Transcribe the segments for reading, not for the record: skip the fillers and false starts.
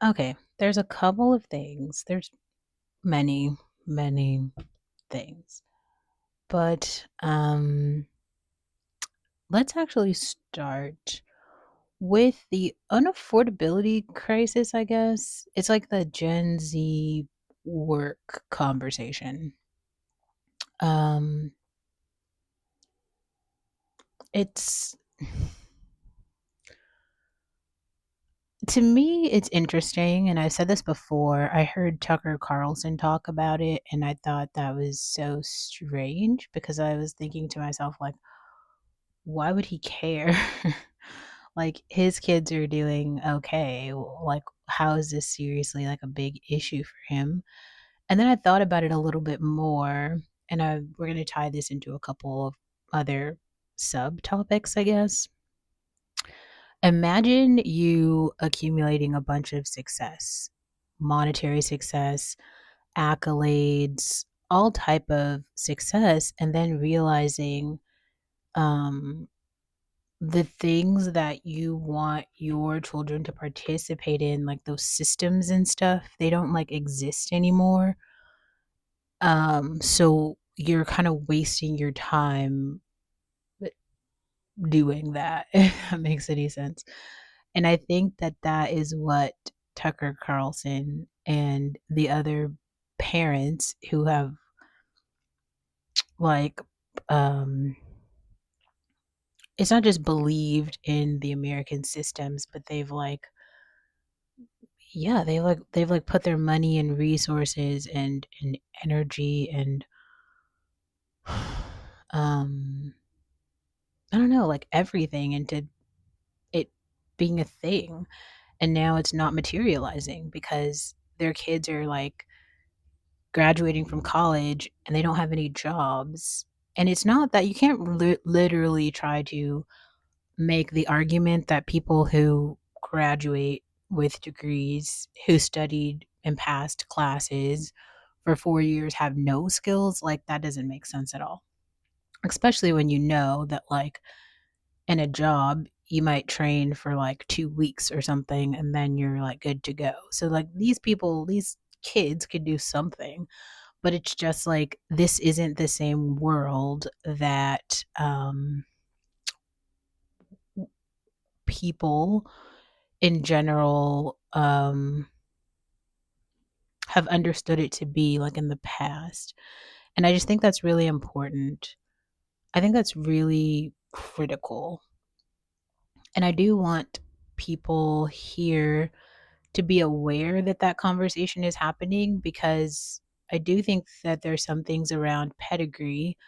Okay, there's a couple of things. There's many, many things. But let's actually start with the unaffordability crisis, I guess. It's like the Gen Z work conversation. Um it's to me it's interesting, and I've said this before. I heard Tucker Carlson talk about it and I thought that was so strange because I was thinking to myself like, why would he care? Like his kids are doing okay. Like how is this seriously like a big issue for him? And then I thought about it a little bit more, and we're going to tie this into a couple of other subtopics, I guess. Imagine you accumulating a bunch of success, monetary success, accolades, all type of success, and then realizing um the things that you want your children to participate in, like those systems and stuff, they don't like exist anymore. So you're kind of wasting your time doing that, if that makes any sense. And I think that that is what Tucker Carlson and the other parents who have like um it's not just believed in the American systems, but they've like yeah, they've like put their money and resources and energy and um I don't know, like everything into it being a thing. And now it's not materializing because their kids are like graduating from college and they don't have any jobs. And it's not that you can't literally try to make the argument that people who graduate with degrees, who studied and passed classes for 4 years have no skills. Like that doesn't make sense at all. Especially when you know that, like, in a job, you might train for like 2 weeks or something and then you're like good to go. So, like, these people, these kids could do something, but it's just like this isn't the same world that people in general have understood it to be like in the past. And I just think that's really important. I think that's really critical. And I do want people here to be aware that that conversation is happening because I do think that there's some things around pedigree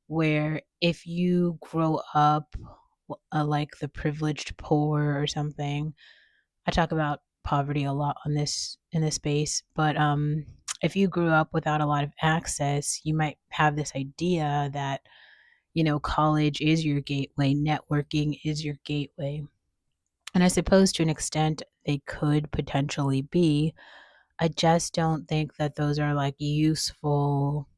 where if you grow up like the privileged poor or something. I talk about poverty a lot on this in this space, but if you grew up without a lot of access, you might have this idea that, college is your gateway, networking is your gateway. And I suppose to an extent they could potentially be. I just don't think that those are like useful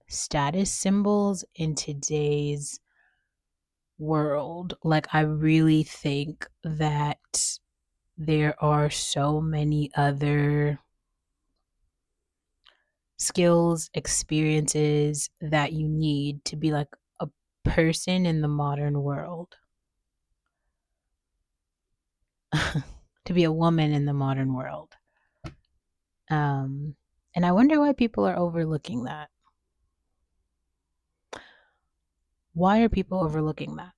status symbols in today's world. Like, I really think that there are so many other skills, experiences that you need to be like a person in the modern world, to be a woman in the modern world. Um, and I wonder why people are overlooking that. Why are people overlooking that?